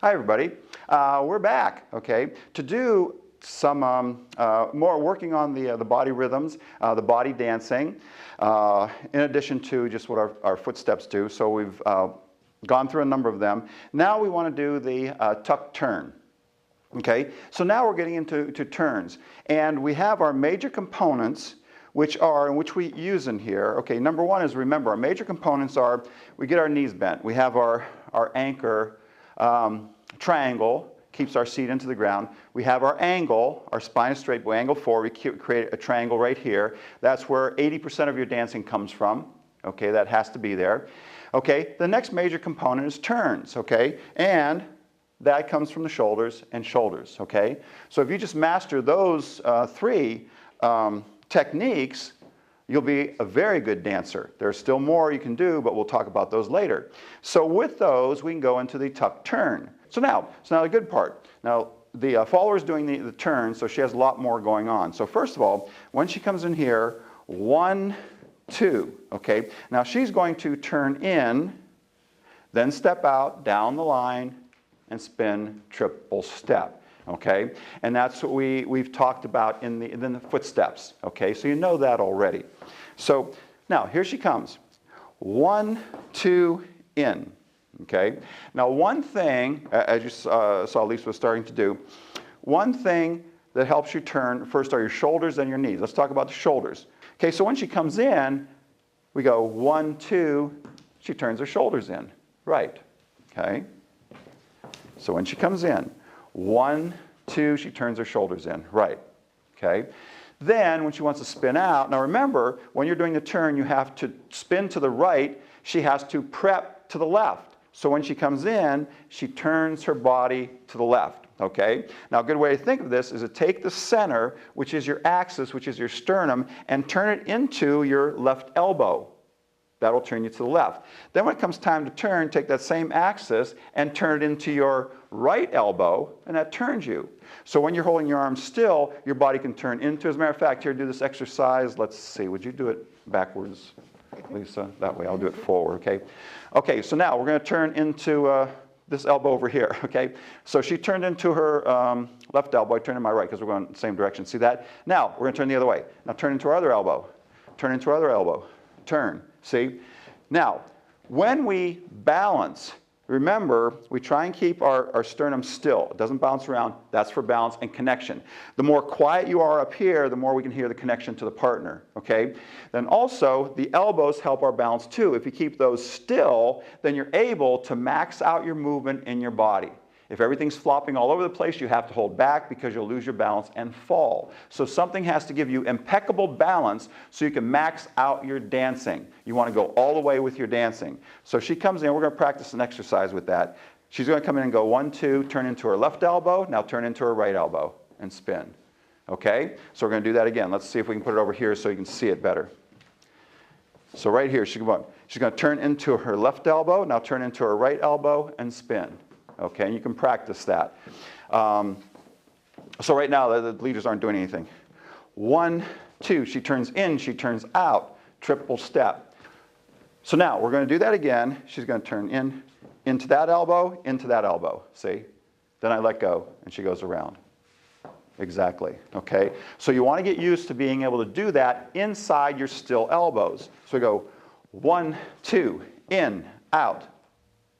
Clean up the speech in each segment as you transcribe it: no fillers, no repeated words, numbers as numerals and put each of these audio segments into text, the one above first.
Hi everybody, we're back, okay, to do some more working on the body rhythms, the body dancing, in addition to just what our footsteps do. So we've gone through a number of them. Now we want to do the tuck turn. Okay, so now we're getting into turns, and we have our major components, which we use in here. Okay, number one is, remember, our major components are, we get our knees bent. We have our anchor triangle, keeps our seat into the ground. We have our angle, our spine is straight, we angle forward, we create a triangle right here. That's where 80% of your dancing comes from. Okay, that has to be there. Okay, the next major component is turns, okay, and that comes from the shoulders and shoulders, okay? So if you just master those three techniques, you'll be a very good dancer. There's still more you can do, but we'll talk about those later. So with those, we can go into the tuck turn. So now the good part. Now, the follower is doing the turn, so she has a lot more going on. So first of all, when she comes in here, 1, 2, okay? Now she's going to turn in, then step out, down the line, and spin triple step. Okay, and that's what we've talked about in the footsteps. Okay, so you know that already. So now here she comes. 1, 2, in. Okay, now one thing, as you saw Lisa was starting to do, one thing that helps you turn first are your shoulders and your knees. Let's talk about the shoulders. Okay, so when she comes in, we go 1, 2, she turns her shoulders in. Right. Okay. So when she comes in, 1, 2, she turns her shoulders in, right, okay? Then when she wants to spin out, now remember, when you're doing the turn, you have to spin to the right, she has to prep to the left. So when she comes in, she turns her body to the left, okay? Now a good way to think of this is to take the center, which is your axis, which is your sternum, and turn it into your left elbow. That'll turn you to the left. Then when it comes time to turn, take that same axis and turn it into your right elbow, and that turns you. So when you're holding your arms still, your body can turn into. As a matter of fact, here, do this exercise. Let's see, would you do it backwards, Lisa? That way, I'll do it forward, okay? Okay, so now we're going to turn into this elbow over here, okay? So she turned into her left elbow. I turned in my right because we're going the same direction. See that? Now, we're going to turn the other way. Now turn into our other elbow. Turn into our other elbow. Turn. See? Now, when we balance, remember, we try and keep our sternum still. It doesn't bounce around. That's for balance and connection. The more quiet you are up here, the more we can hear the connection to the partner, okay? Then also, the elbows help our balance too. If you keep those still, then you're able to max out your movement in your body. If everything's flopping all over the place, you have to hold back because you'll lose your balance and fall. So something has to give you impeccable balance so you can max out your dancing. You want to go all the way with your dancing. So she comes in, we're going to practice an exercise with that. She's going to come in and go 1, 2, turn into her left elbow, now turn into her right elbow and spin. Okay? So we're going to do that again. Let's see if we can put it over here so you can see it better. So right here, she's going to turn into her left elbow, now turn into her right elbow and spin. Okay, and you can practice that. So right now, the leaders aren't doing anything. 1, 2, she turns in, she turns out, triple step. So now, we're going to do that again. She's going to turn in, into that elbow, see? Then I let go, and she goes around. Exactly, okay? So you want to get used to being able to do that inside your still elbows. So we go 1, 2, in, out.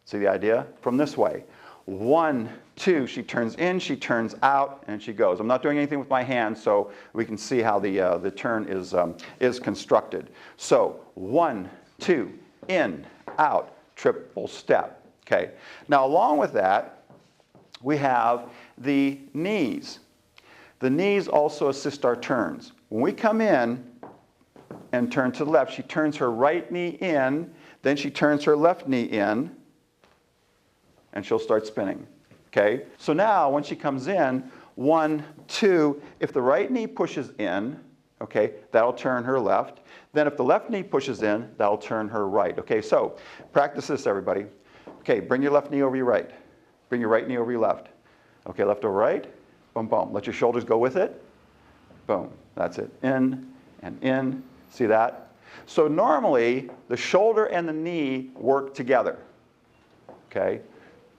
See the idea? From this way. 1, 2, she turns in, she turns out, and she goes. I'm not doing anything with my hands, so we can see how the turn is constructed. So 1, 2, in, out, triple step. Okay. Now along with that, we have the knees. The knees also assist our turns. When we come in and turn to the left, she turns her right knee in, then she turns her left knee in, and she'll start spinning, okay? So now, when she comes in, 1, 2, if the right knee pushes in, okay, that'll turn her left. Then if the left knee pushes in, that'll turn her right, okay? So, practice this, everybody. Okay, bring your left knee over your right. Bring your right knee over your left. Okay, left over right, boom, boom. Let your shoulders go with it. Boom, that's it. In and in, see that? So normally, the shoulder and the knee work together, okay?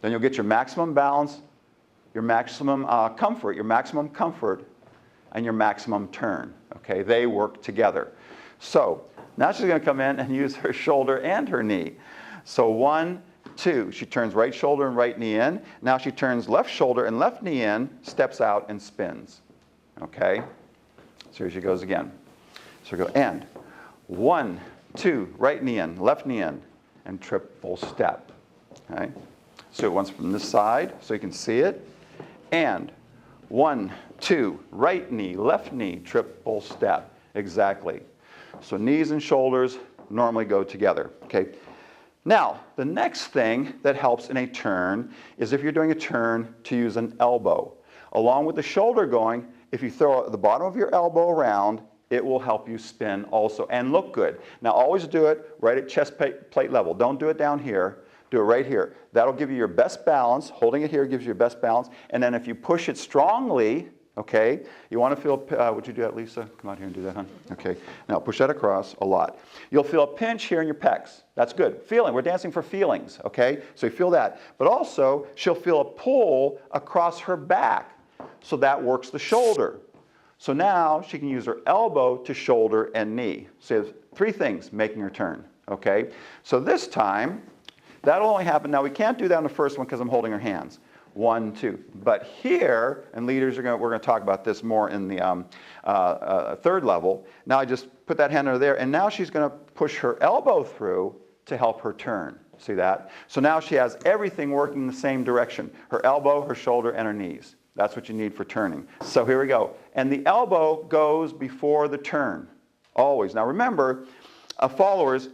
Then you'll get your maximum balance, your maximum comfort, and your maximum turn. Okay, they work together. So now she's going to come in and use her shoulder and her knee. So 1, 2, she turns right shoulder and right knee in. Now she turns left shoulder and left knee in, steps out and spins. Okay, so here she goes again. So we go and 1, 2, right knee in, left knee in, and triple step. Okay, so it once from this side so you can see it. And 1, 2, right knee, left knee, triple step. Exactly. So knees and shoulders normally go together. Okay. Now, the next thing that helps in a turn is if you're doing a turn to use an elbow. Along with the shoulder going, if you throw the bottom of your elbow around, it will help you spin also and look good. Now, always do it right at chest plate level. Don't do it down here. Do it right here. That'll give you your best balance. Holding it here gives you your best balance. And then if you push it strongly, okay, you want to feel, would you do that, Lisa? Come out here and do that, hon. Okay, now push that across a lot. You'll feel a pinch here in your pecs. That's good. Feeling, we're dancing for feelings, okay? So you feel that. But also, she'll feel a pull across her back. So that works the shoulder. So now she can use her elbow to shoulder and knee. So there's 3 things making her turn, okay? So this time, that'll only happen, now we can't do that on the first one because I'm holding her hands. 1, 2. But here, and leaders, we're going to talk about this more in the third level. Now I just put that hand over there, and now she's going to push her elbow through to help her turn. See that? So now she has everything working in the same direction. Her elbow, her shoulder, and her knees. That's what you need for turning. So here we go. And the elbow goes before the turn. Always. Now remember, followers,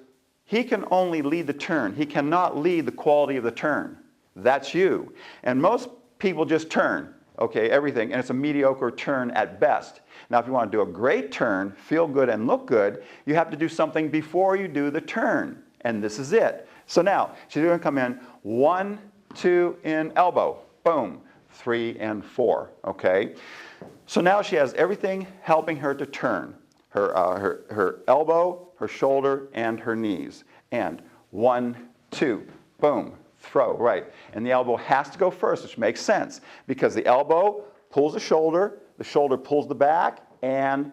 he can only lead the turn. He cannot lead the quality of the turn. That's you. And most people just turn, okay, everything, and it's a mediocre turn at best. Now, if you want to do a great turn, feel good and look good, you have to do something before you do the turn. And this is it. So now, she's going to come in 1, 2, in elbow. Boom. 3 and 4, okay? So now she has everything helping her to turn. Her elbow, her shoulder, and her knees. And 1, 2, boom. Throw, right. And the elbow has to go first, which makes sense because the elbow pulls the shoulder pulls the back, and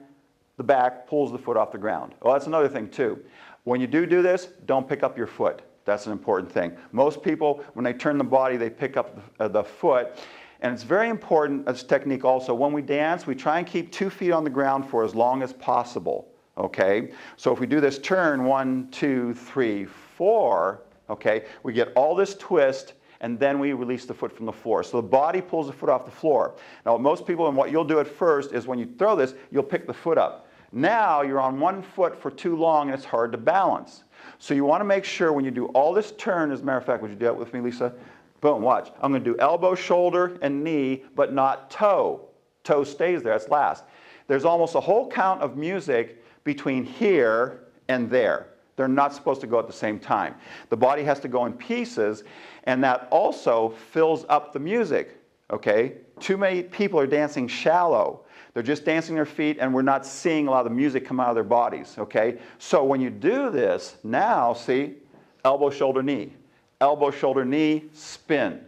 the back pulls the foot off the ground. Well, that's another thing too. When you do this, don't pick up your foot. That's an important thing. Most people, when they turn the body, they pick up the foot. And it's very important, as technique also, when we dance, we try and keep 2 feet on the ground for as long as possible. Okay? So if we do this turn, 1, 2, 3, 4, okay, we get all this twist, and then we release the foot from the floor. So the body pulls the foot off the floor. Now, most people, and what you'll do at first is when you throw this, you'll pick the foot up. Now, you're on one foot for too long, and it's hard to balance. So you want to make sure when you do all this turn, as a matter of fact, would you do that with me, Lisa? Boom, watch. I'm going to do elbow, shoulder, and knee, but not toe. Toe stays there, that's last. There's almost a whole count of music between here and there. They're not supposed to go at the same time. The body has to go in pieces, and that also fills up the music, okay? Too many people are dancing shallow. They're just dancing their feet, and we're not seeing a lot of the music come out of their bodies, okay? So when you do this, now, see, elbow, shoulder, knee. Elbow, shoulder, knee, spin.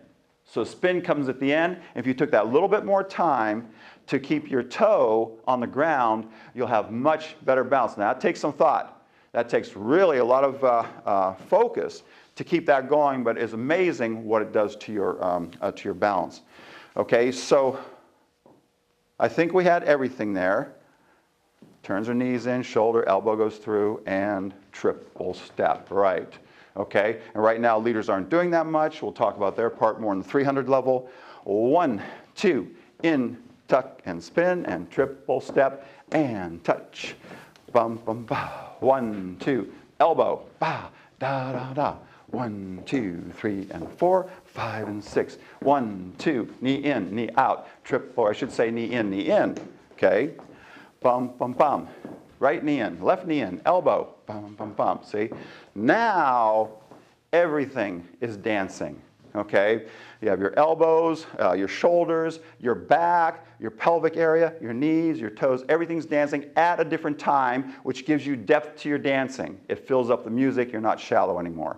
So spin comes at the end. If you took that little bit more time to keep your toe on the ground, you'll have much better balance. Now, that takes some thought. That takes really a lot of focus to keep that going, but it's amazing what it does to your balance. Okay, so I think we had everything there. Turns her knees in, shoulder, elbow goes through, and triple step, right. Okay, and right now leaders aren't doing that much. We'll talk about their part more in the 300 level. 1, 2, in, tuck, and spin, and triple step, and touch. Bum, bum, ba. 1, 2, elbow, ba, da, da, da. 1, 2, 3, and 4, 5, and 6. 1, 2, knee in, knee out. Triple, or I should say knee in. Okay, bum, bum, bum. Right knee in, left knee in, elbow, bum, bum, bum. See, now everything is dancing. Okay, you have your elbows, your shoulders, your back, your pelvic area, your knees, your toes. Everything's dancing at a different time, which gives you depth to your dancing. It fills up the music. You're not shallow anymore.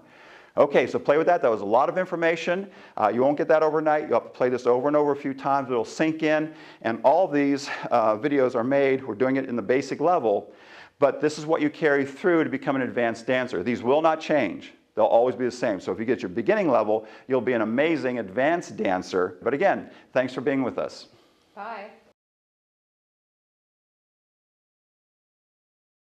Okay, so play with that. That was a lot of information. You won't get that overnight. You'll have to play this over and over a few times. It'll sink in. And all these videos are made. We're doing it in the basic level. But this is what you carry through to become an advanced dancer. These will not change. They'll always be the same. So if you get your beginning level, you'll be an amazing advanced dancer. But again, thanks for being with us. Bye.